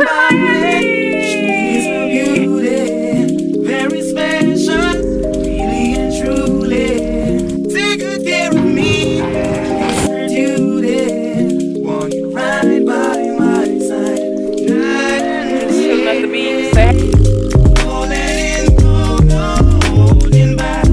somebody. She's a beauty, very special, really and truly. Take good care of me, it's her duty. Want you right by my side, night and day. Not the beat, say. Oh, letting go, no holding back,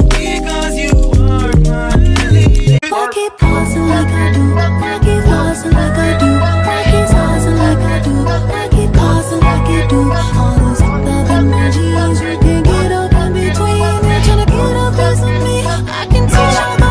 because you are my lady. I keep pausing like I do. I keep pausing like I do. I keep pausing like I do. I keep pausing like I do. All those love emojis you can get up in between. You're trying to get a piece of me. I can teach you the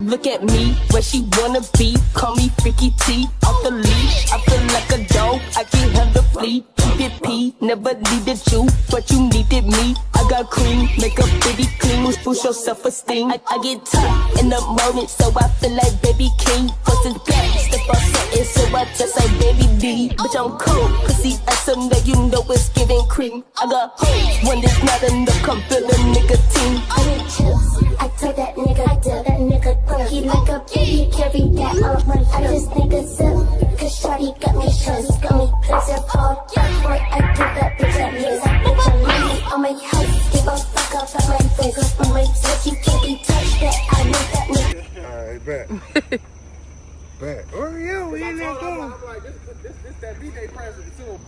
Look at me, where she wanna be. Call me Freaky T, off the leash. I feel like a dog, I can't have the flea. Keep it P, never needed you, but you needed me. I got cream, make a pretty clean, boost your self-esteem. I get tough in the morning, so I feel like baby king. First is black, step up something, so I just like baby D. Bitch, I'm cool, pussy awesome, that you know it's giving cream. I got hoes, when there's not enough, come build a nigga team. I need chips. I told that nigga, he like a baby, carry that all my. I just think it's up, cause shawty got me trust, got me pleasure all that boy. I give that bitch a yes, bitch I'm money on my house, give a fuck up at my face, on my touch, you can't be touched, that I know that nigga. Alright, bet. Bet. Oh yeah, we in there going. This that DJ present too.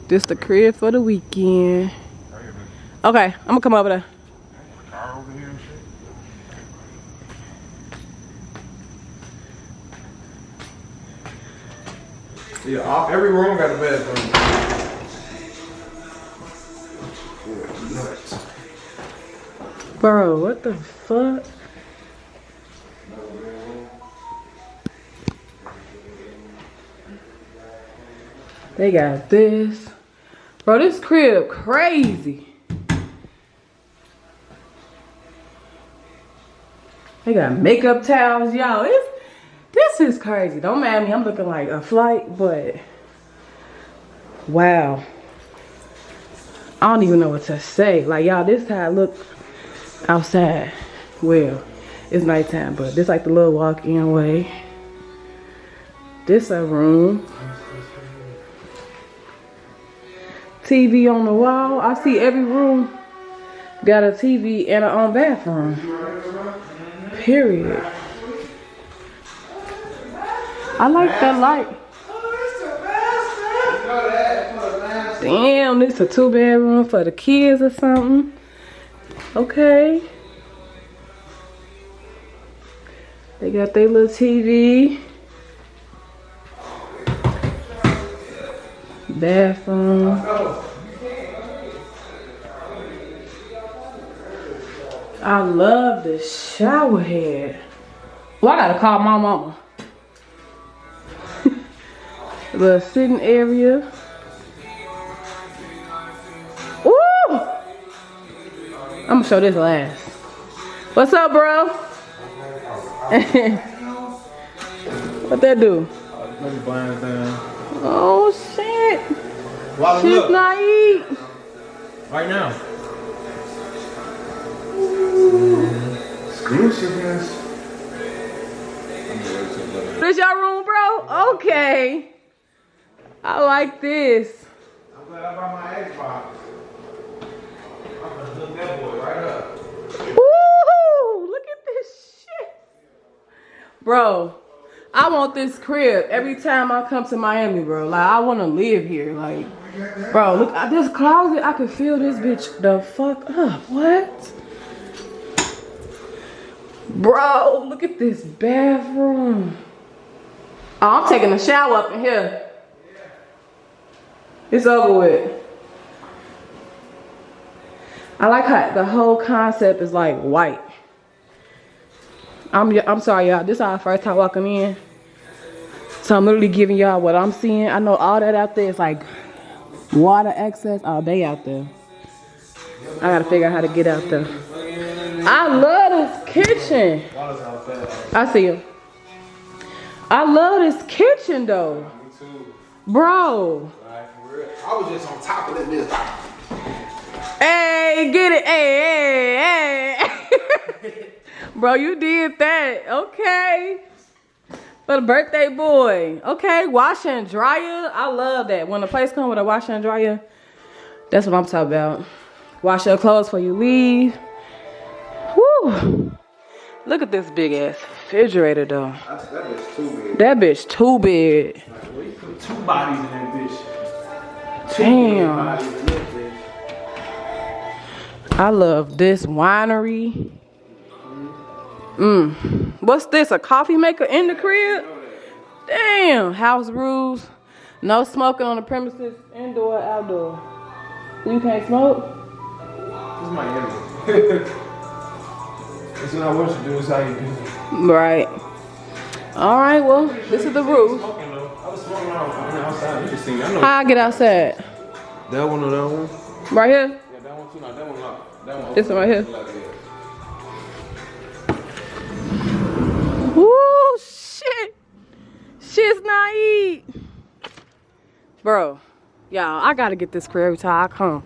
This the crib for the weekend. Okay, I'm gonna come over there. Car over here and shit. Yeah, every room got a bathroom. Yeah, nuts. Bro, what the fuck? They got this. Bro, this crib crazy. They got makeup towels, y'all. This is crazy. Don't mind me, I'm looking like a flight, but wow. I don't even know what to say. Like, y'all, this how I look outside. Well, it's nighttime, but this like the little walk-in way. This a room. TV on the wall. I see every room got a TV and a bathroom. Period. I like that light. Damn, this a 2-bedroom for the kids or something. Okay. They got their little TV. Bathroom. I love the shower head. Well, I gotta call my mama. The sitting area. Ooh! I'm gonna show this last. What's up, bro? What that do? Let me blind it down. Oh shit! While She's not eat. right now. Exclusiveness. This your room, bro? Okay. I like this. I'm glad I brought my Xbox. I'm gonna hook that boy right up. Woohoo! Look at this shit. Bro, I want this crib every time I come to Miami, bro. Like, I want to live here. Like, bro, look at this closet. I can feel this bitch the fuck up. What? Bro, look at this bathroom. Oh, I'm taking a shower up in here. It's over with. I like how the whole concept is like white. I'm sorry, y'all. This is our first time walking in. So I'm literally giving y'all what I'm seeing. I know all that out there is like water access all day out there. I gotta figure out how to get out there. I love this kitchen. I see him. I love this kitchen though. Me too. Bro. I was just on top of that bitch. Hey, get it. Hey, hey, hey. Bro, you did that. Okay. For the birthday boy. Okay, washer and dryer. I love that. When the place comes with a washer and dryer, that's what I'm talking about. Wash your clothes before you leave. Woo! Look at this big ass refrigerator though. That bitch too big. That bitch too big. Well, you put 2 bodies in that bitch. Damn. I love this winery. What's this? A coffee maker in the crib? Damn. House rules. No smoking on the premises, indoor, outdoor. You can't smoke? This is Miami. That's what I want you to do. Is how you do it. Right. All right. Well, this is the roof. I was smoking on the outside. You just seen that. I know. How I get outside? That one or that one? Right here. Yeah, that one too. No, that one locked. That one. This one right here. Like, yeah. Woo, shit. Shit's not eat. Bro, y'all, I gotta get this crib every time I come.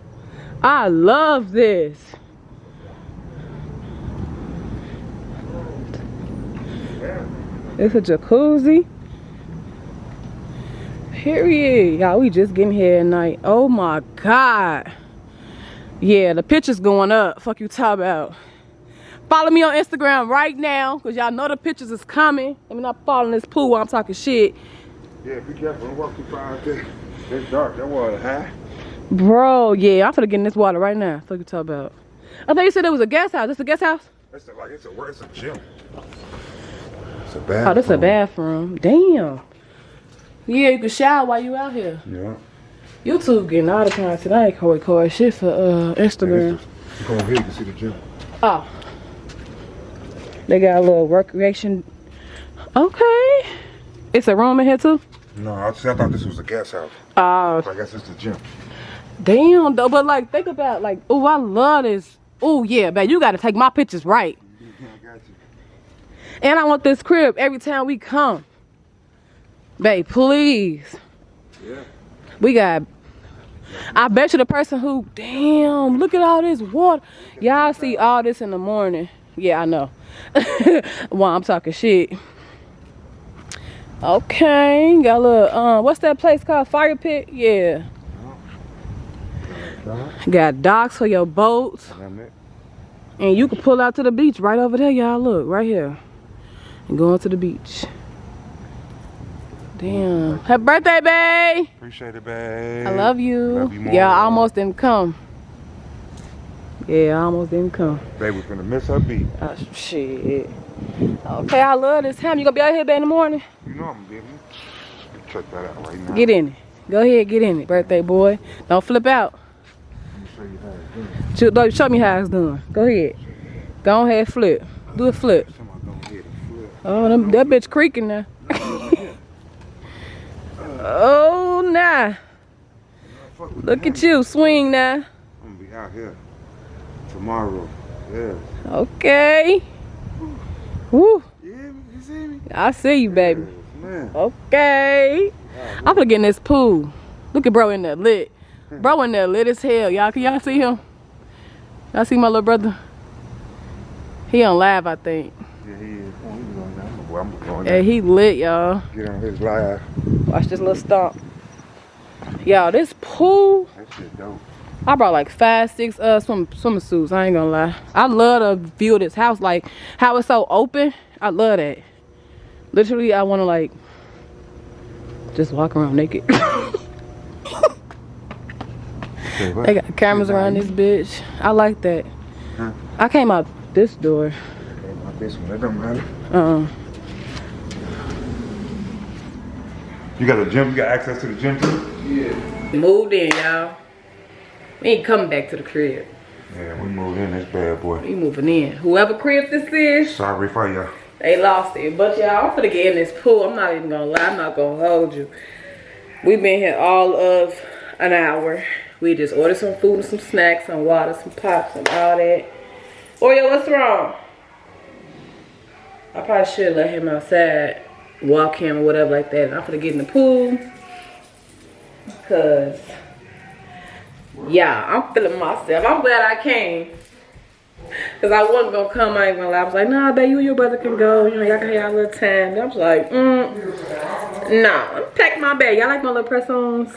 I love this. It's a jacuzzi. Period. Y'all, we just getting here at night. Oh my God. Yeah, the picture's going up. Fuck you talk about. Follow me on Instagram right now, because y'all know the pictures is coming. Let me not fall in this pool while I'm talking shit. Yeah, be careful. Don't walk too far out there. It's dark. That water high. Bro, yeah, I'm finna get in this water right now. Fuck you talk about. I thought you said it was a guest house. This a guest house? It's a gym. It's a bathroom. Oh, this a bathroom. Damn. Yeah, you can shower while you out here. Yeah. YouTube getting all the content. I ain't gonna record shit for Instagram. Go over here, you can see the gym. Oh. They got a little recreation. Okay. It's a room in here too? No, I thought this was a guest house. Oh. So I guess it's the gym. Damn, though. But like, think about like, oh, I love this. Oh yeah, babe, you gotta take my pictures right. Yeah, I got you. And I want this crib every time we come. Babe, please. Yeah. We got, I bet you the person who, damn, look at all this water. Y'all see all this in the morning. Yeah, I know. Well, I'm talking shit. Okay, got a little, what's that place called? Fire pit? Yeah. Got docks for your boats. And you can pull out to the beach right over there, y'all. Look, right here. And going to the beach. Damn. Happy birthday, babe. Appreciate it, babe. I love you. Love you more. Yeah, I almost didn't come. Yeah, I almost didn't come. Babe, we're gonna miss her beat. Oh, shit. Okay, I love this time. You gonna be out here, babe, in the morning? You know I'm getting it. Check that out right now. Get in it. Go ahead, get in it, birthday boy. Don't flip out. Let me show you how it's done. Show me how it's done. Go ahead. Go ahead, flip. Do a flip. Somebody go ahead and flip. Oh, that bitch creaking now. Oh, nah. Look at you, swing now. I'm gonna be out here tomorrow. Yeah. Okay. Woo. Yeah, you see me? I see you, baby. Yes, man. Okay. I'm gonna get in this pool. Look at bro in there lit. Bro in there lit as hell. Y'all, can y'all see him? Y'all see my little brother? He on live, I think. Yeah, he is. I'm going Yeah, he lit, y'all. get on his live. Watch this little stomp. Y'all, this pool, That shit dope. I brought like 5, 6 swimming suits. I ain't gonna lie. I love the view of this house, like how it's so open. I love that. Literally, I wanna like just walk around naked. They got cameras around this bitch. I like that. Huh? I came out this door. Not this one. That don't matter. You got a gym? You got access to the gym too? Yeah. Moved in, y'all. We ain't coming back to the crib. Yeah, we moved in this bad boy. We moving in. Whoever crib this is, Sorry for you. they lost it. But y'all, I'm finna get in this pool. I'm not even gonna lie. I'm not gonna hold you. We've been here all of an hour. We just ordered some food and some snacks, some water, some pops, and all that. Oreo, what's wrong? I probably should let him outside, walk him or whatever like that. And I'm finna get in the pool. Cause, yeah, I'm feeling myself. I'm glad I came. Cause I wasn't gonna come, I ain't gonna lie. I was like, nah, babe, you and your brother can go. You know, y'all can have a little time. And I was like, nah, I'm packing my bag. Y'all like my little press-ons?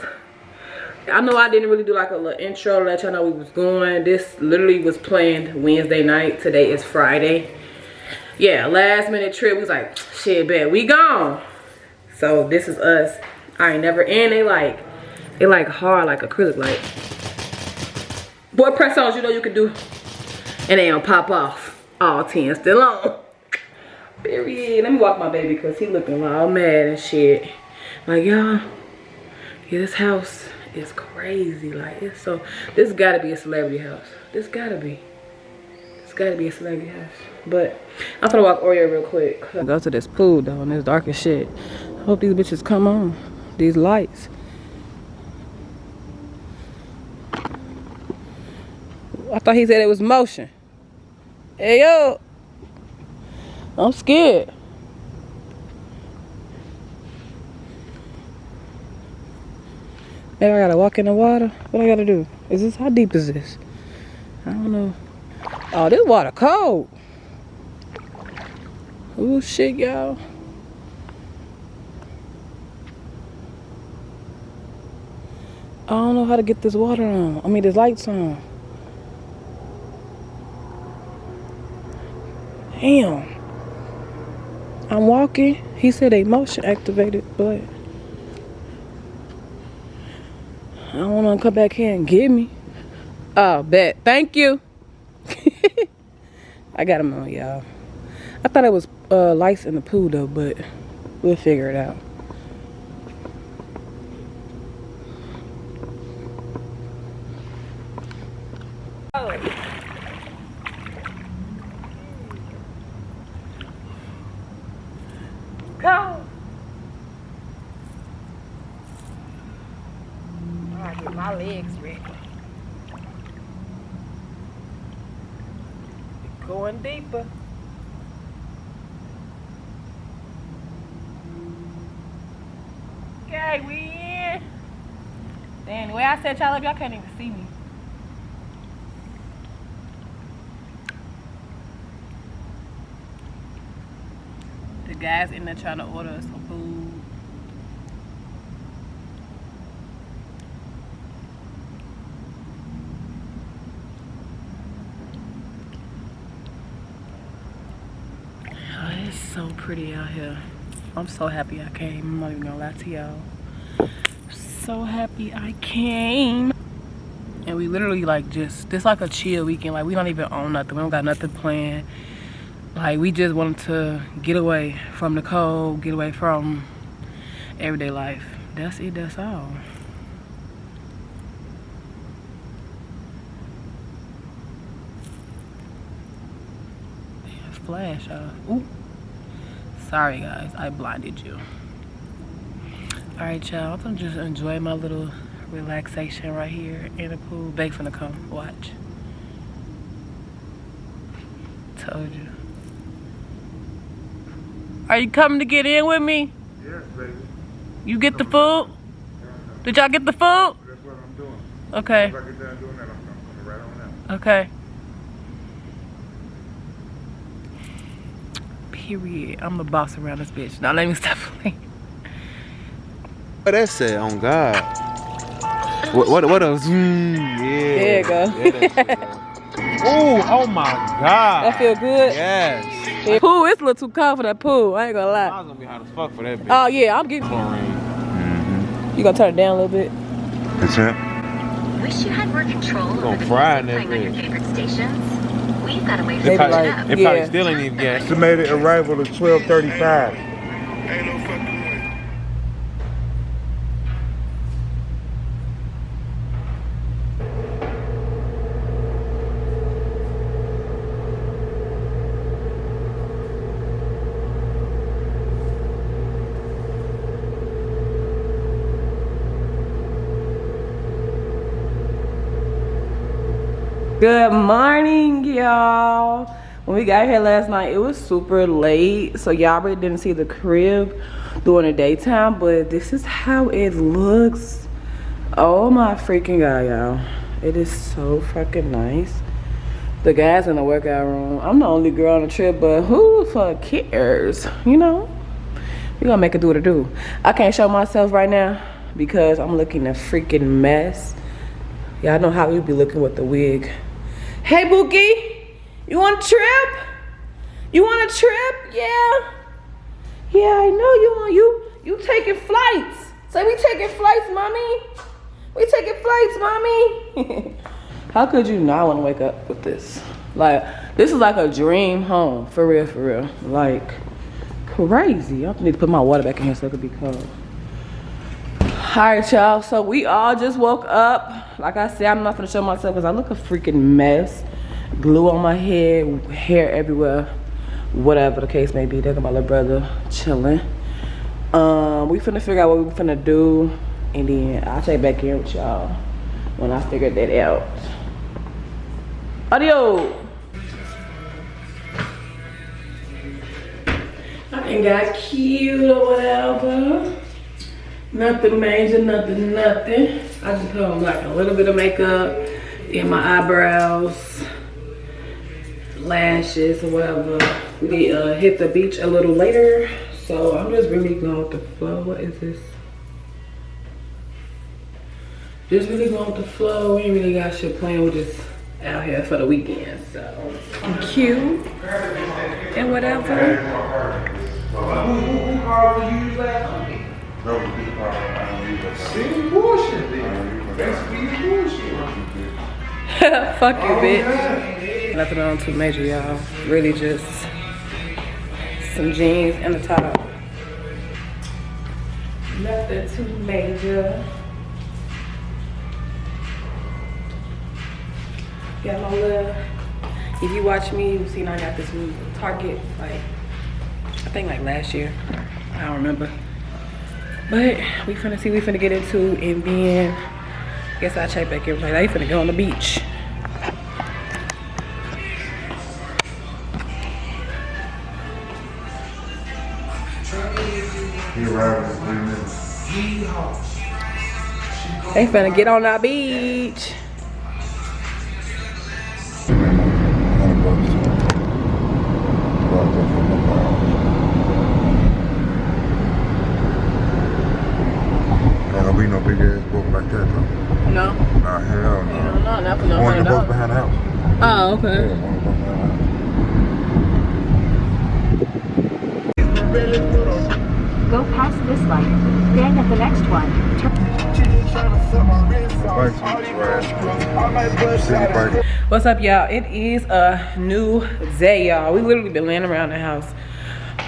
I know I didn't really do like a little intro to let y'all know we was going. This literally was planned Wednesday night. Today is Friday. Yeah, last minute trip. We was like, shit, bet we gone. So this is us. I ain't never in. They like hard like acrylic, like. Boy, press-ons, you know you can do. And they don't pop off. All 10 still on. Period. Let me walk my baby because he looking all mad and shit. Like, y'all, yeah, this house is crazy. Like, it's so, this gotta be a celebrity house. This gotta be a celebrity house. But I'm gonna walk Oreo real quick. Go to this pool though, and it's dark as shit. I hope these bitches come on. These lights. I thought he said it was motion. Hey, yo. I'm scared. Maybe I gotta walk in the water. What I gotta do? Is this, how deep is this? I don't know. Oh, this water cold. Oh, shit, y'all. I don't know how to get this water on. I mean, this lights on. Damn. I'm walking. He said they motion activated, but I don't want to come back here and get me. Oh, bet. Thank you. I got him on, y'all. I thought it was lights in the pool, though, but we'll figure it out. Go. I get my legs ready. Going deeper. Okay, we in. Damn, the way I set y'all up, y'all can't even see me. The guys in there trying to order us some food. Oh, it's so pretty out here. I'm so happy I came. I'm not even gonna lie to y'all. So happy I came. And we literally like this like a chill weekend. Like we don't even own nothing. We don't got nothing planned. Like we just wanted to get away from the cold, get away from everyday life. That's it, that's all. Damn, flash off. Ooh. Sorry guys, I blinded you. Alright y'all, I'm gonna just enjoy my little relaxation right here in the pool. Babe finna come, watch. Told you. Are you coming to get in with me? Yes, baby. You get the food? Did y'all get the food? That's what I'm doing. Okay. If I get done doing that, I'm coming right on out. Okay. Period. I'm the boss around this bitch. Now let me stop playing. What that said, on God. What else? Yeah. There you go. Oh my God. That feel good? Yes. Yeah. Pool, it's a little too cold for that pool. I ain't gonna lie. I was gonna be hot as fuck for that bitch. Oh yeah, I'm getting. You gonna turn it down a little bit? That's it. Wish you had more control over the fry in music that playing on your bitch. favorite stations. We've got a way to Maybe switch like- it up. It Yeah. probably still ain't even gas. Estimated arrival is 12:35. Good morning, y'all. When we got here last night, it was super late, so y'all really didn't see the crib during the daytime, but this is how it looks. Oh my freaking God, y'all. It is so fucking nice. The guys in the workout room. I'm the only girl on the trip, but who the fuck cares? You know? We gonna make it do what it do. I can't show myself right now because I'm looking a freaking mess. Y'all know how you be looking with the wig. Hey, Bookie, you want a trip? You want a trip? Yeah. Yeah, I know you want. You taking flights. Say we taking flights, mommy. We taking flights, mommy. How could you not want to wake up with this? Like, this is like a dream home, for real, for real. Like, crazy. I need to put my water back in here so it could be cold. All right, y'all, so we all just woke up. Like I said, I'm not gonna show myself because I look a freaking mess. Glue on my head, hair everywhere, whatever the case may be. There goes my little brother chilling. We finna figure out what we finna do, and then I'll check back in with y'all when I figure that out. Audio. I think got cute or whatever. Nothing major, nothing. I just put on like a little bit of makeup in my eyebrows, lashes or whatever. We hit the beach a little later, so I'm just really going with the flow. What is this? Just really going with the flow. We ain't really got shit planned. We're just out here for the weekend, so I'm cute and whatever. Fuck you, bitch. Nothing on too major, y'all. Really just some jeans and a top. Nothing too major. Got my little, if you watch me, you've seen I got this new Target, like, I think like last year. I don't remember. But we finna see what we finna get into, and then I guess I'll check back in. Like, I finna go on the beach. They finna get on our beach. Be no big ass boat like that, though. No? Nah, hell no. No, not for no One of the boats $100. behind the house. Oh, okay. Yeah, one of the boats behind the house. Go past this light, then at the next one. What's up, y'all? It is a new day, y'all. We literally been laying around the house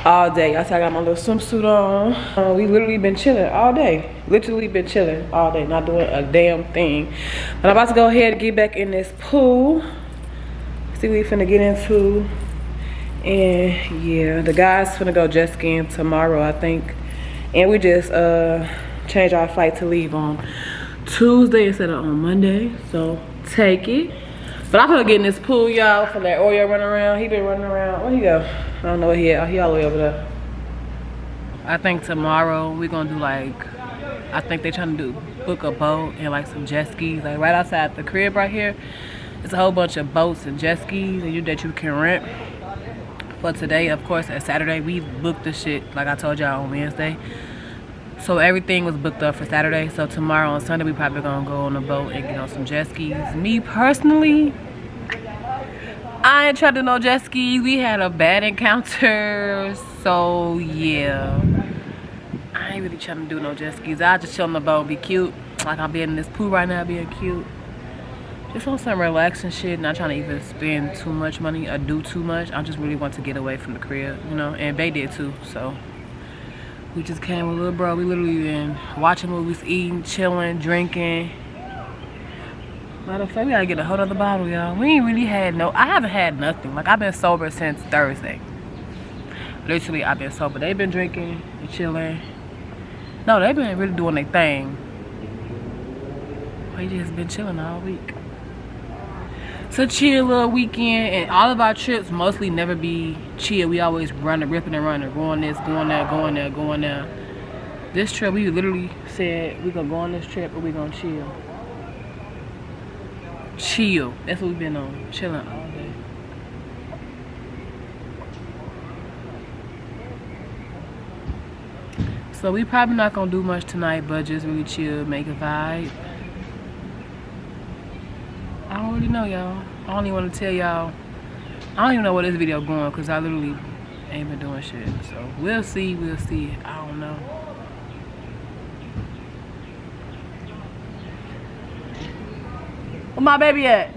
all day. I got my little swimsuit on. We literally been chilling all day. Literally been chilling all day, not doing a damn thing. But I'm about to go ahead and get back in this pool. See what we finna get into. And yeah, the guys finna go jet skiing tomorrow, I think. And we just changed our flight to leave on Tuesday instead of on Monday. So take it. But I'm gonna get in this pool, y'all, for that Oreo running around. He been running around. Where he go? I don't know where he at. He all the way over there. I think tomorrow we gonna do like, I think they trying to book a boat and like some jet skis. Like right outside the crib right here, it's a whole bunch of boats and jet skis that you can rent. But today, of course, at Saturday, we booked the shit like I told y'all on Wednesday. So everything was booked up for Saturday. So tomorrow on Sunday, we probably gonna go on a boat and get on some jet skis. Me personally, I ain't tried to do no jet skis. We had a bad encounter. So yeah, I ain't really trying to do no jet skis. I just chill on the boat and be cute. Like I'm being in this pool right now, being cute. Just on some relaxing shit, not trying to even spend too much money or do too much. I just really want to get away from the crib, you know, and Bay did too, so. We just came with little bro. We literally been watching movies, eating, chilling, drinking. Matter of fact, we gotta get a whole other bottle, y'all. We ain't really had I haven't had nothing. Like I've been sober since Thursday. Literally, I've been sober. They've been drinking and chilling. No, they've been really doing their thing. We just been chilling all week. It's a chill little weekend, and all of our trips mostly never be chill. We always running, ripping and running, going this, going there, going there, going there. This trip, we literally said we gonna go on this trip or we gonna chill. Chill. That's what we've been on, chilling all day. So we probably not gonna do much tonight, but just really chill, make a vibe. I don't really know, y'all. I don't even want to tell y'all. I don't even know where this video going because I literally ain't been doing shit. So we'll see, we'll see. I don't know. Where my baby at?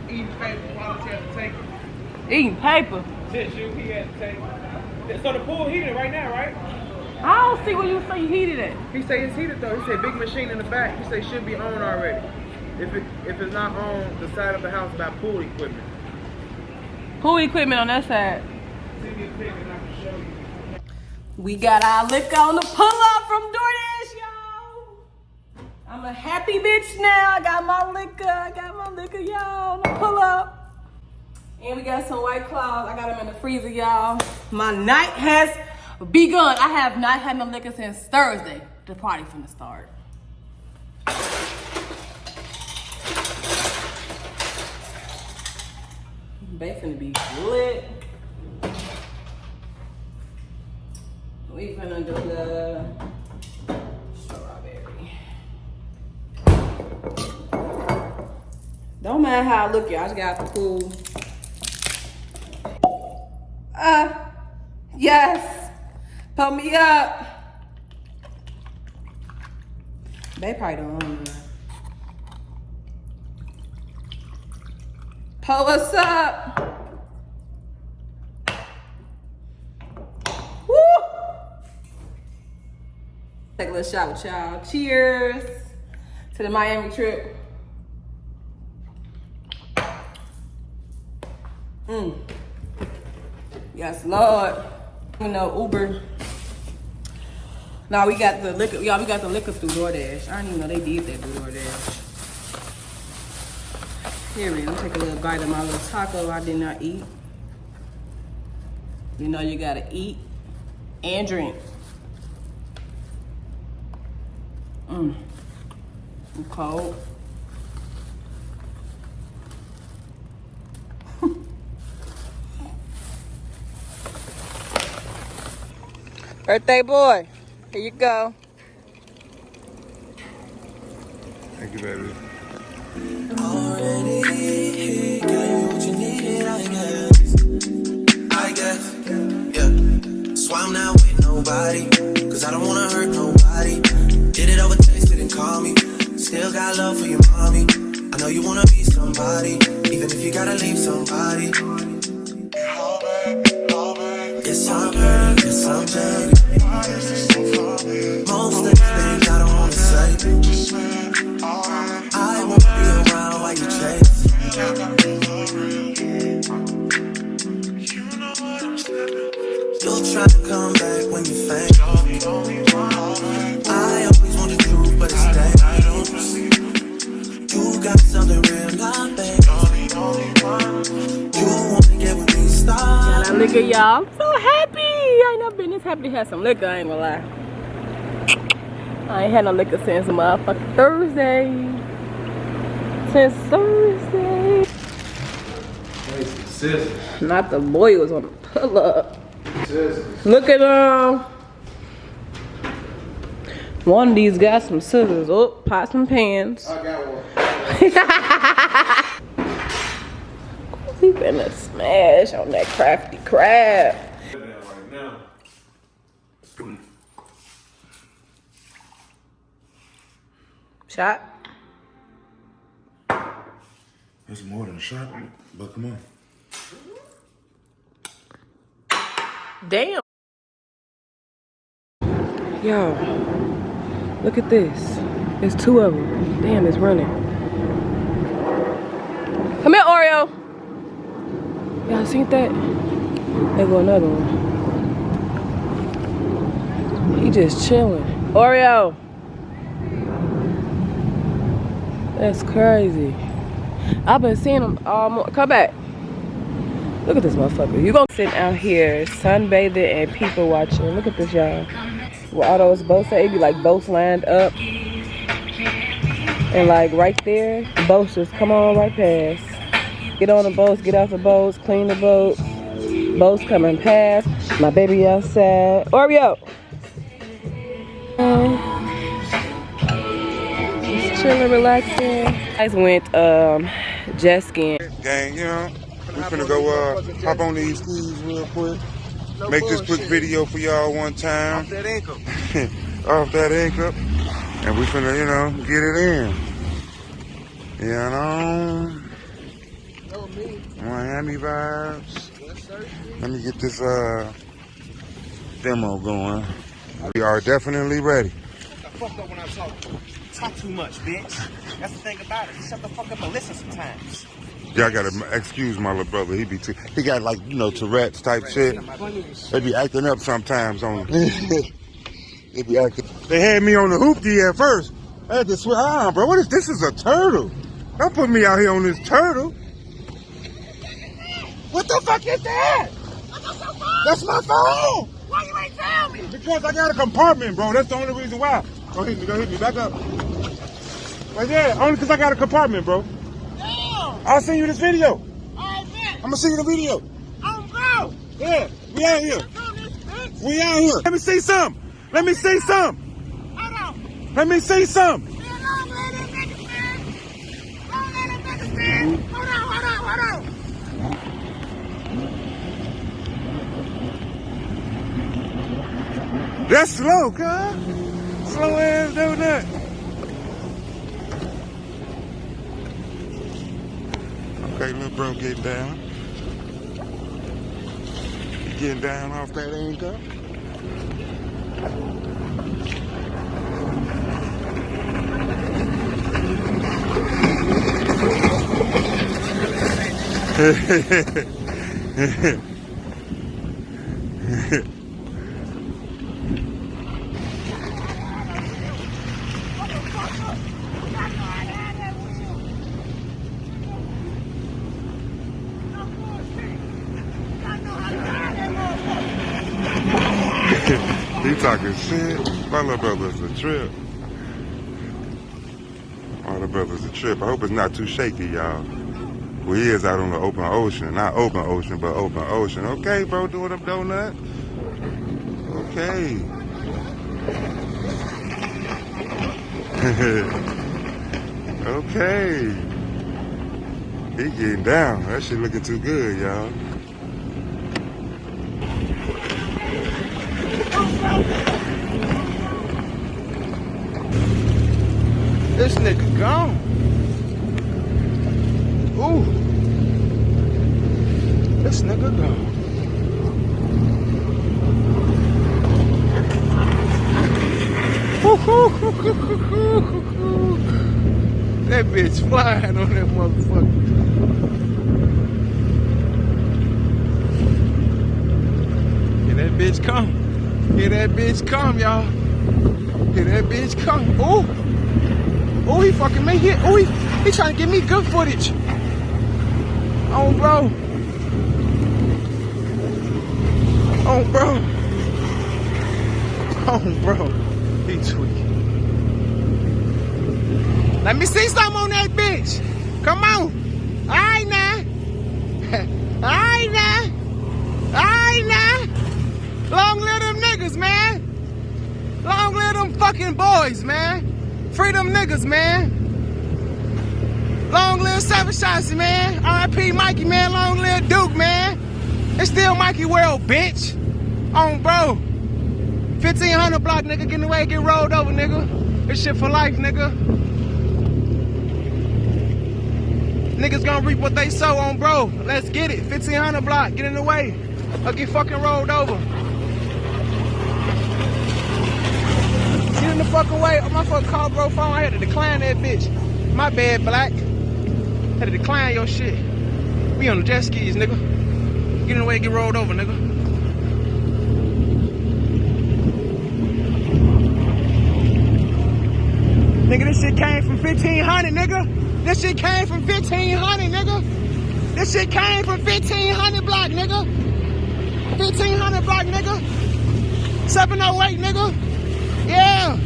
Eating paper, why don't you have to take it? Eating paper. This you, he had to take it. So the pool heated right now, right? I don't see where you say you heated it. He say it's heated though. He said big machine in the back. He say should be on already. If it's not on the side of the house by pool equipment. Pool equipment on that side. We got our liquor on the pull up from DoorDash, y'all. I'm a happy bitch now. I got my liquor, y'all, on the pull up. And we got some White Claws. I got them in the freezer, y'all. My night has begun. I have not had no liquor since Thursday. The party from the start. They finna be lit. We finna do the strawberry. Don't mind how I look, y'all. I just got the pool. Yes. Pump me up. They probably don't know. Pull us up. Woo! Take a little shot with y'all. Cheers to the Miami trip. Yes, Lord. You know, Uber. Now we got the liquor. Y'all, we got the liquor through DoorDash. I didn't even know they did that through DoorDash. Here we go. Take a little bite of my little taco I did not eat. You know you gotta eat and drink. I'm cold. Birthday boy, here you go. Thank you, baby. Already got you what you needed, I guess, yeah. So I'm not with nobody, cause I don't wanna hurt nobody. Did it over text, didn't call me. Still got love for your mommy. I know you wanna be somebody, even if you gotta leave somebody. Yes, I'm hurt, yes, I'm dirty. Most of the things I don't wanna say. I won't be around while you chase. You'll try to come back when you faint. I always want the truth, but it's dangerous. You got something real, not fake. You wanna get with me, stop. Got our liquor, y'all. I'm so happy. I ain't never been this happy to have some liquor, I ain't gonna lie. I ain't had no liquor since motherfucking Thursday. Since Thursday. Not the boy was on the pull up. Look at one of these got some scissors. Oh, pots and pans. I got one. We finna smash on that crafty crab. Right now. Shot. That's more than a shot, but come on. Damn. Yo, look at this. There's two of them. Damn, it's running. Come here, Oreo. Y'all seen that? There go another one. He just chilling. Oreo. That's crazy. I've been seeing him all morning. Come back. Look at this motherfucker. You gonna sit out here sunbathing and people watching. Look at this, y'all. Where all those boats at, it be like boats lined up. And like right there, the boats just come on right past. Get on the boats, get off the boats, clean the boats. Boats coming past. My baby outside. Oreo! Just chilling, relaxing. I went jet skiing. Gang, you know, we finna go hop on these skis real quick. Make this quick video for y'all one time. Off that income. Off that income. And we finna, you know, get it in. You know? Miami vibes. Let me get this demo going. We are definitely ready. Shut the fuck up when I talk. Talk too much, bitch. That's the thing about it. Shut the fuck up and listen sometimes. Yeah, I gotta excuse my little brother. He got like, you know, Tourette's type shit. They be acting up sometimes on They be acting. They had me on the hoopty at first. I had to swear, bro, what is this? Is a turtle. Don't put me out here on this turtle. What the fuck is that? That's my phone. Why you ain't tell me? Because I got a compartment, bro. That's the only reason why. Don't hit me, back up. But yeah, only because I got a compartment, bro. Damn. I'll send you this video. I'm gonna send you the video. Oh, bro. Yeah, we out here. We out here. Let me see some. Let me see some. Hold on. Let me see some. Hold on. That's slow, cuz. Slow ass do that. Okay, little bro getting down. Getting down off that anchor. He talking shit. My little brother's a trip. My little brother's a trip. I hope it's not too shaky, y'all. Well, he is out on the open ocean. Not open ocean, but open ocean. Okay, bro, doing them donut. Okay. Okay. He getting down. That shit looking too good, y'all. This nigga gone. Ooh. This nigga gone. That bitch flying on that motherfucker. Here that bitch come. Here that bitch come, y'all. Here that bitch come. Ooh. Oh, he fucking me. He trying to give me good footage. Oh, bro. Oh, bro. Oh, bro. He tweaking. Let me see something on that bitch. Come on. All right, now. All right, now. All right, now. Long live them niggas, man. Long live them fucking boys, man. Free them niggas, man. Long live Seven Shots, man. R.I.P. Mikey, man. Long live Duke, man. It's still Mikey World, bitch. On bro. 1500 block, nigga. Getting away, get rolled over, nigga. This shit for life, nigga. Niggas gonna reap what they sow on bro. Let's get it. 1500 block, get in the way. Or get fucking rolled over. Get in the fucking way. Oh, my fucking call bro phone. I had to decline that bitch. My bad, Black. Had to decline your shit. We on the jet skis, nigga. Get in the way, get rolled over, nigga. Nigga, this shit came from 1500, nigga. This shit came from 1500, nigga. This shit came from 1500 block, nigga. 1500 block, nigga. 708, nigga. Yeah.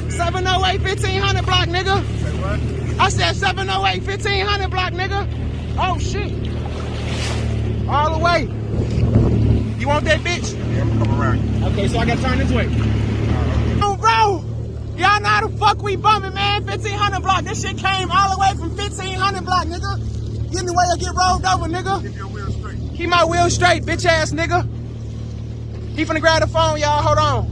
708, 1500 block, nigga. Say what? I said 708, 1500 block, nigga. Oh, shit. All the way. You want that bitch? Yeah, I'm gonna come around you. Okay, so I gotta turn this way. Oh, bro! Y'all know how the fuck we bumming, man. 1500 block. This shit came all the way from 1500 block, nigga. Get in the way or get rolled over, nigga. Keep your wheel straight. Keep my wheel straight, bitch ass nigga. He finna grab the phone, y'all. Hold on.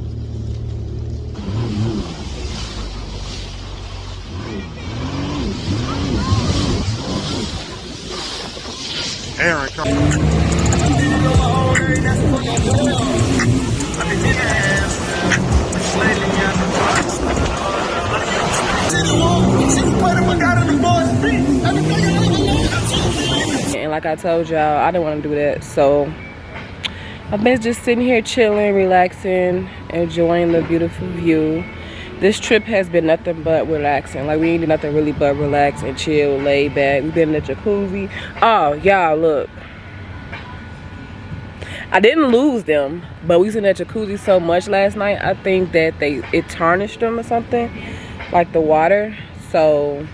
Aaron, come And like I told y'all, I didn't want to do that, so I've been just sitting here chilling, relaxing, enjoying the beautiful view. This trip has been nothing but relaxing. Like, we ain't did nothing really but relax and chill, lay back. We've been in the jacuzzi. Oh, y'all, look. I didn't lose them, but we was in that jacuzzi so much last night. I think that it tarnished them or something, like the water. So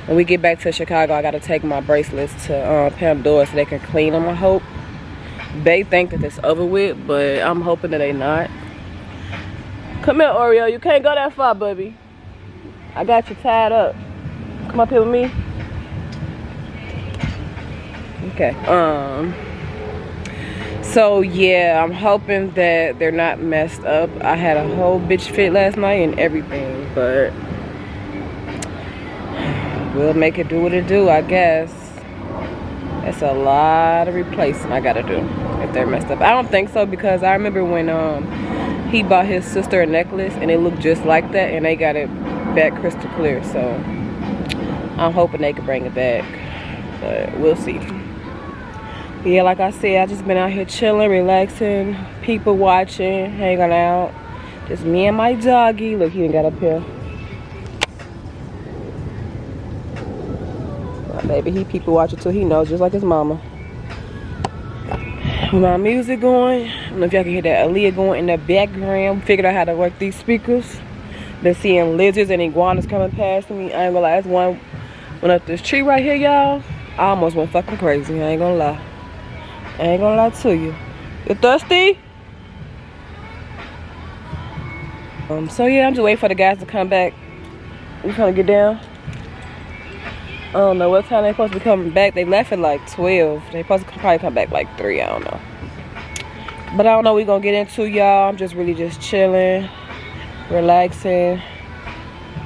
when we get back to Chicago, I gotta take my bracelets to Pandora so they can clean them, I hope. They think that it's over with, but I'm hoping that they not. Come here, Oreo. You can't go that far, baby. I got you tied up. Come up here with me. Okay. So yeah, I'm hoping that they're not messed up. I had a whole bitch fit last night and everything, but we'll make it do what it do, I guess. That's a lot of replacing I gotta do if they're messed up. I don't think so, because I remember when he bought his sister a necklace and it looked just like that, and they got it back crystal clear. So I'm hoping they can bring it back, but we'll see. Yeah, like I said, I just been out here chilling, relaxing, people watching, hanging out. Just me and my doggy. Look, he done got up here. My baby, he people watching too. He knows, just like his mama. My music going. I don't know if y'all can hear that Aaliyah going in the background. Figured out how to work these speakers. Been seeing lizards and iguanas coming past me. I ain't gonna lie, this one went up this tree right here, y'all. I almost went fucking crazy. I ain't gonna lie. I ain't gonna lie to you. You thirsty? So yeah, I'm just waiting for the guys to come back. We trying to get down. I don't know what time they supposed to be coming back. They left at like 12. They supposed to probably come back like 3. I don't know. But I don't know what we gonna get into, y'all. I'm just really just chilling, relaxing.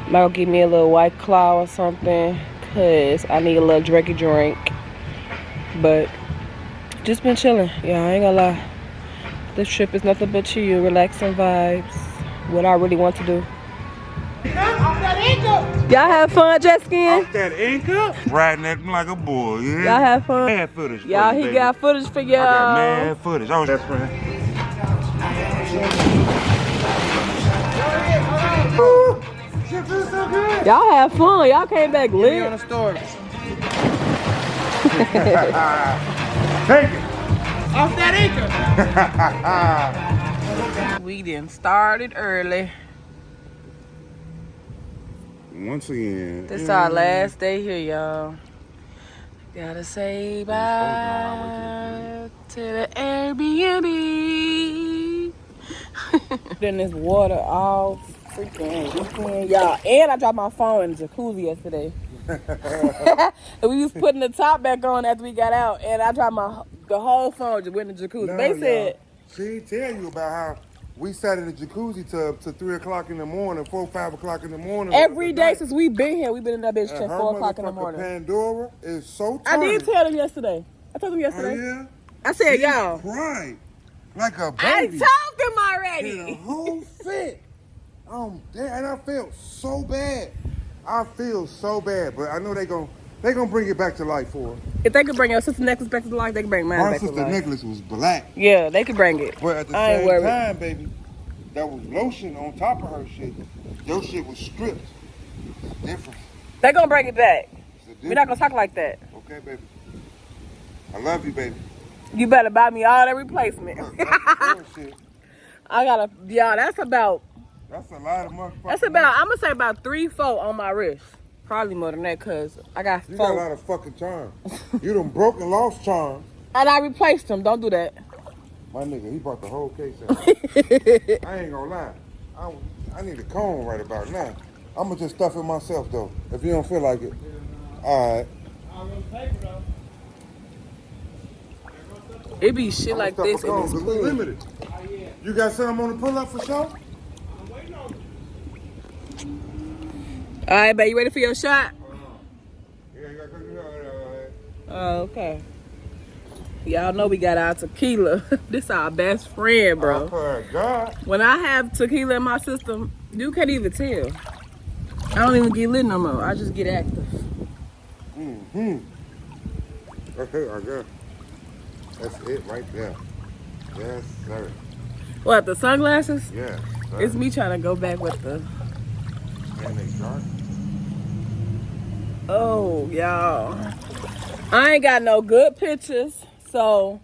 Might go give me a little White Claw or something, cause I need a little drinky drink. But just been chilling. Yeah, I ain't gonna lie. This trip is nothing but chill, relaxing vibes. What I really want to do. Y'all have fun, jet skiing? Off that anchor? Riding that like a bull, yeah? Y'all have fun? Mad footage. Y'all, he got footage for y'all. I got mad footage. Oh, that's right. Shit feels so good. Y'all have fun. Y'all came back lit. on the story. Take it. Off that anchor. We done started early. Once again. This is our last day here, y'all. Gotta say bye to the Airbnb. Then this water all freaking weekend, y'all. And I dropped my phone in the jacuzzi yesterday. And we was putting the top back on after we got out, and I dropped the whole phone just went in the jacuzzi. They said, she tell you about how we sat in the jacuzzi tub till 3 o'clock in the morning, 4, 5 o'clock in the morning. Every day since we been here, we been in that bitch till 4 o'clock in the morning. Pandora is so I did tell them yesterday. I told them yesterday. Oh, yeah? I said, y'all. Right. Like a baby. I told them already. In a whole fit. And I felt so bad. I feel so bad, but I know they gonna bring it back to life for her. If they could bring your sister necklace back to life, they can bring mine back to life. My sister necklace was black. Yeah, they could bring it. But at the same time, baby, that was lotion on top of her shit. Your shit was stripped. Different. They gonna bring it back. We're not gonna talk like that. Okay, baby. I love you, baby. You better buy me all that replacement. I gotta, y'all, that's a lot of motherfuckers. That's about, I'm gonna say about 3, 4 on my wrist. Probably more than that, cause I got 4. You got a lot of fucking charms. You done broke and lost charms. And I replaced them. Don't do that. My nigga, he bought the whole case out. I ain't gonna lie. I need a cone right about now. I'm gonna just stuff it myself though, if you don't feel like it. All right. It be shit like this in this We pool. limited. You got something on the pull up for sure? All right, babe, you ready for your shot? Yeah, you got to Oh, okay. Y'all know we got our tequila. This our best friend, bro. Oh, God. When I have tequila in my system, you can't even tell. I don't even get lit no more. I just get active. Okay, I guess. That's it right there. Yes, sir. What, the sunglasses? Yeah, sir. It's me trying to go back with the... And they dark. Oh, y'all. I ain't got no good pictures, so...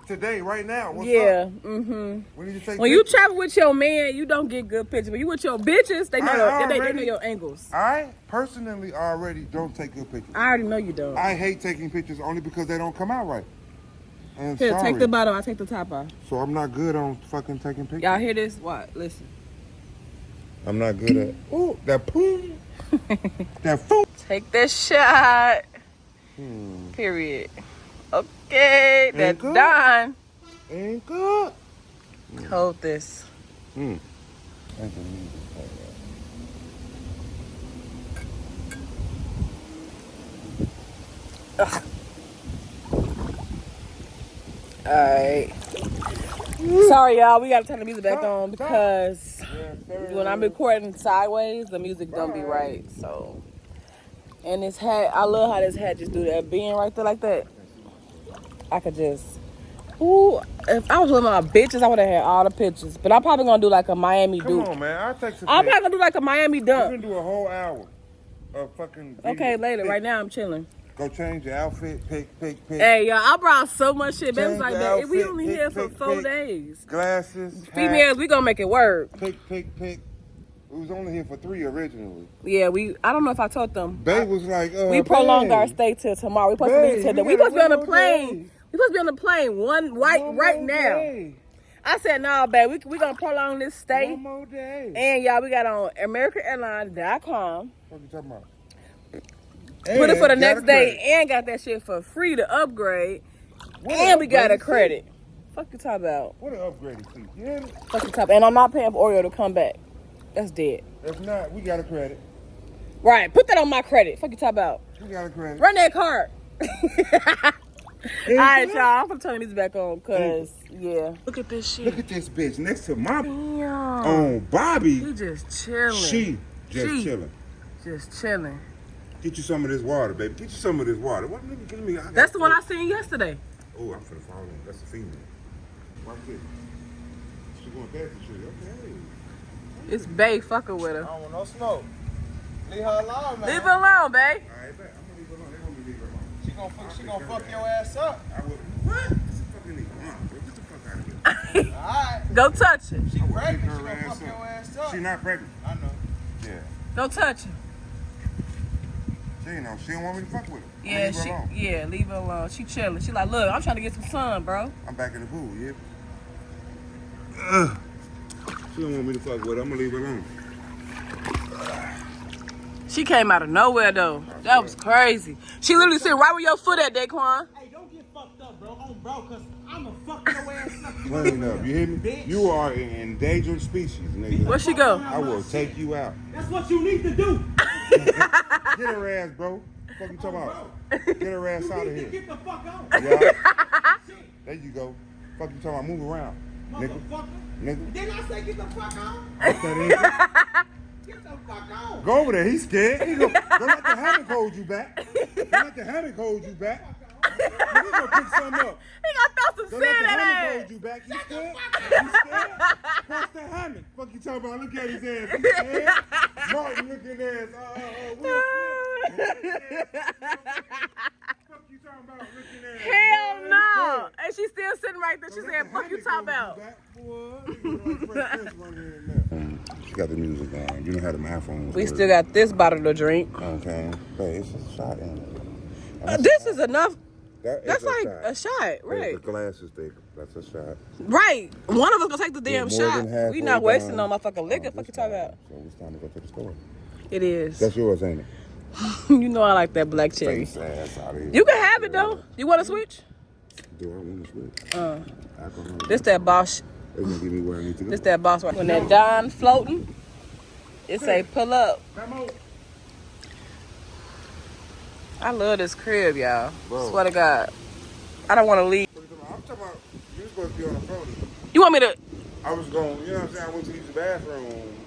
Today, right now, what's yeah, up? mm-hmm. We need to take When you pictures. travel with your man, you don't get good pictures. When you with your bitches, they know, they know your angles. I personally already don't take good pictures. I already know you don't. I hate taking pictures only because they don't come out right. And Here, sorry. take the bottom, I take the top off. So I'm not good on fucking taking pictures. Y'all hear this? What? Listen. I'm not good at. Ooh, that poo. That food. Take this shot. Period. Okay, that's good. done. Ain't good. Hold this. Thank Alright. Sorry, y'all. We gotta turn the music back on because when I'm recording sideways, the music don't be right. So, and this hat, I love how this hat just do that being right there like that. I could just, ooh, if I was with my bitches, I would have had all the pictures. But I'm probably gonna do like a Miami Come Duke. on, man. I'll take some I'm pics. probably gonna do like a Miami We're Dunk. gonna do a whole hour of fucking video. Okay, later. Pic. Right now, I'm chilling. Go change your outfit, pick. Hey, y'all, I brought so much shit. Baby was Change like the that. We outfit, only pick, here for pick, 4 pick. days. Glasses, hat, Females, we gonna make it work. pick. We was only here for 3 originally. Yeah, I don't know if I told them. Babe was like, We prolonged babe, our stay till tomorrow. We supposed to babe, leave today. you We got supposed to be on the one more plane. day. We supposed to be on the plane right more now. day. I said, nah, babe, we gonna prolong this stay. One more day. And y'all, we got on AmericanAirlines.com. What you talking about? Put it for the And next got a day credit. and got that shit for free to upgrade. What And we got a upgraded credit. Fuck you talking about. What an upgraded fee? Yeah. Fuck you talking about. And I'm not paying for Oreo to come back. That's dead. If not, we got a credit. Right, put that on my credit. Fuck you talking about. We got a credit. Run that card. Alright, y'all. I'm gonna turn these back on because, yeah. Look at this shit. Look at this bitch next to my Damn. own Bobby. He just chilling. She just chilling. Just chilling. Get you some of this water, baby. Get you some of this water. What? Give me. That's the one I seen yesterday. Oh, I'm finna follow him. That's the female. Watch this. She going past the tree. Okay. It's Bae fucking with her. I don't want no smoke. Leave her alone, man. Leave her alone, Bae. All right, bet. I'm gonna leave her alone. They want me to leave her alone. She gonna fuck your ass up. I will. What? This is fucking nigga. Get the fuck out of here. Alright. Go touch her. She I will pregnant. kick She her gonna ass fuck your up. ass up. She not pregnant. I know. Yeah. Go touch her. She ain't know. She don't want me to fuck with her. Yeah, Leave her alone. leave her alone. She chilling. She like, look, I'm trying to get some sun, bro. I'm back in the pool, yeah? She don't want me to fuck with her. I'm gonna leave her alone. She came out of nowhere though. That was crazy. She literally said, right where your foot at, Daquan. Hey, don't get fucked up, bro. On bro, cause I'ma fuck your ass up. Clean up, you hear me? Bitch. You are an endangered species, nigga. Where she go? I will take you out. That's what you need to do. Get her ass, bro. What you talking about? Get her ass out of You need to here. get the fuck on. Yeah. There you go. Fuck you talking about? Move around, nigga. Motherfucker. Nigga. Didn't I say get the fuck on? What's that in? Get the fuck on. Go over there. He's scared. He go, don't let the hammock hold you back. Don't let the hammock hold you back. He's gonna pick something up. He gonna throw some Don't sand let the in hammock that hold ass. you back. You scared? You scared? Press the hammock. Fuck you talking about? Look at his ass. You scared? Martin looking ass. Will Smith. Fuck you talking about? Looking ass. Hell Boy, no. you And she's still sitting right there. She scared. said, fuck you talking about. She got the music on. You know how the microphones We work. still got this bottle to drink. Okay. But it's a shot in it. This is enough. That's like a shot, right? The glass is thick. That's a shot. Right. One of us gonna take the damn more shot. than halfway We not wasting down. no motherfucking liquor. Fuck you talking about? So it's time to go to the store. It is. That's yours, ain't it? You know I like that black cherry. Face ass out of here. You can have it though. You want to switch? Do I want to switch? Alcohol. This that boss. They gonna give me where I need to go. This that boss right. When that Don floating, it say pull up. I love this crib, y'all. Swear to God. I don't want to leave. I'm talking about you supposed to be on the phone. You want me to? I was going, you know what I'm saying? I went to use the bathroom,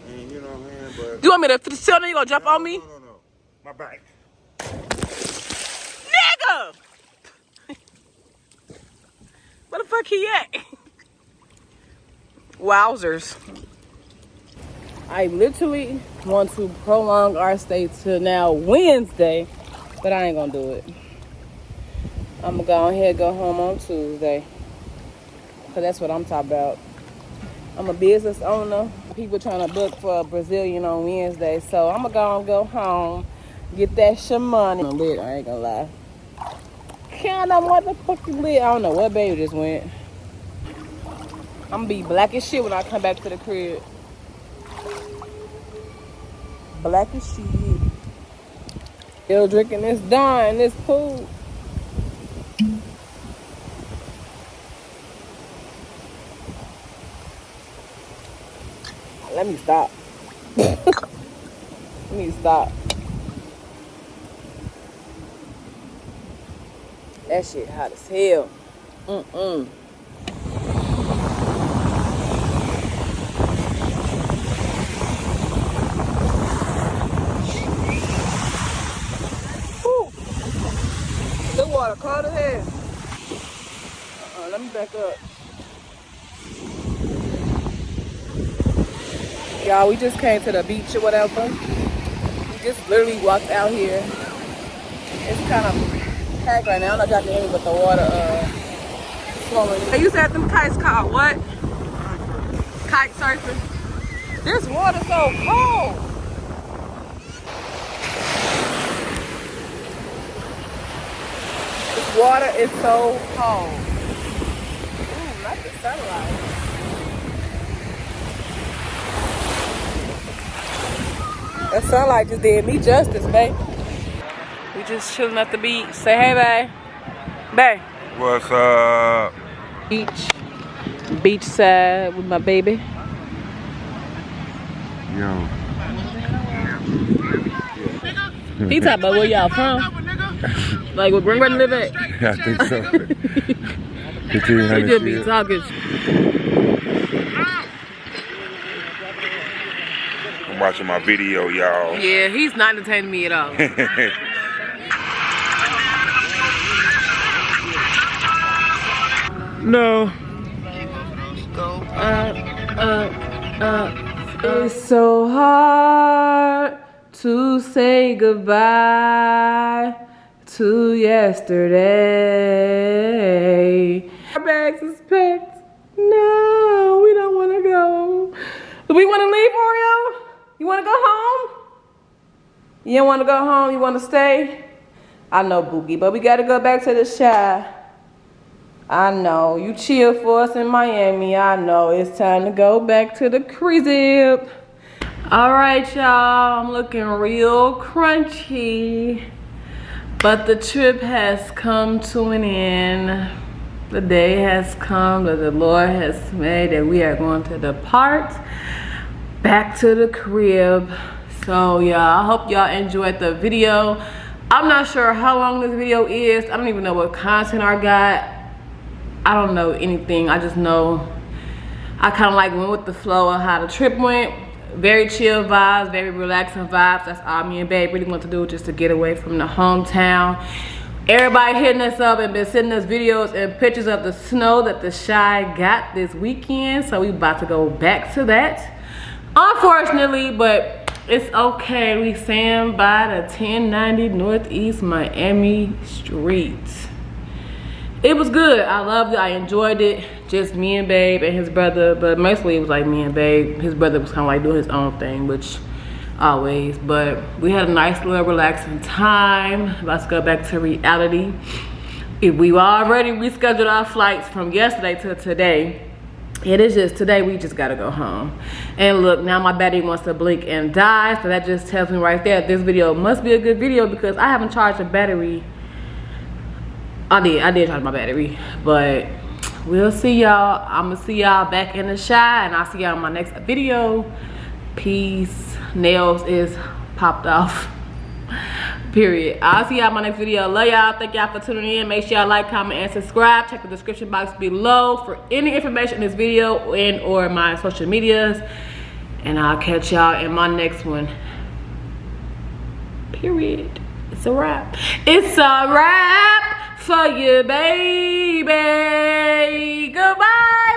and you know what I'm saying? But You want me to sit on there? You gonna jump on me? No. My back. Nigga! Where the fuck he at? Wowzers. I literally want to prolong our stay to now Wednesday, but I ain't gonna do it. I'm gonna go ahead and go home on Tuesday. Cause that's what I'm talking about. I'm a business owner. People trying to book for a Brazilian on Wednesday. So I'm gonna go home, get that shit money. I'm lit, I ain't gonna lie. Kinda motherfucking lit. I don't know what baby just went. I'm gonna be black as shit when I come back to the crib. Black as shit. Still drinking this Dawn, this pool. Let me stop. Let me stop. That shit hot as hell. Ooh. The water cold as hell. Let me back up. Y'all, we just came to the beach or whatever. We just literally walked out here. It's kind of packed right now. I don't know if y'all can hear me, but the water flowing. They used to have them kites called what? Kite surfing. This water's so cold. This water is so cold. Ooh, not the sunlight. That sunlight just did me justice, babe. We just chilling at the beach. Say hey, babe. Babe. What's up? Beachside with my baby. Yo. He talking about where y'all from? Like where Green live at? I think so. He just be talking. I'm watching my video, y'all. Yeah, he's not entertaining me at all. No. It's so hard to say goodbye to yesterday. Our bags is packed. No, we don't want to go. Do we want to leave, Oreo? You want to go home? You don't want to go home? You want to stay? I know, Boogie, but we got to go back to the Shy. I know. You chill for us in Miami. I know. It's time to go back to the crib. All right, y'all. I'm looking real crunchy. But the trip has come to an end. The day has come that the Lord has made that we are going to depart back to the crib. So, y'all, I hope y'all enjoyed the video. I'm not sure how long this video is. I don't even know what content I got. I don't know anything. I just know I kind of like went with the flow of how the trip went. Very chill vibes, very relaxing vibes. That's all me and babe really want to do, just to get away from the hometown. Everybody hitting us up and been sending us videos and pictures of the snow that the Shy got this weekend. So we about to go back to that. Unfortunately, but it's okay. We stand by the 1090 Northeast Miami streets. It was good. I loved it. I enjoyed it. Just me and babe and his brother, but mostly it was like me and babe. His brother was kind of like doing his own thing, which always, but we had a nice little relaxing time. Let's go back to reality. We already rescheduled our flights from yesterday to today. It is just today, we just gotta go home. And look, now my battery wants to blink and die, so that just tells me right there this video must be a good video because I haven't charged a battery. I did charge my battery, but we'll see y'all. I'm gonna see y'all back in the shot, and I'll see y'all in my next video. Peace. Nails is popped off. Period. I'll see y'all in my next video. Love y'all. Thank y'all for tuning in. Make sure y'all like, comment, and subscribe. Check the description box below for any information in this video and or my social medias. And I'll catch y'all in my next one. Period. It's a wrap. It's a wrap for you, baby. Goodbye.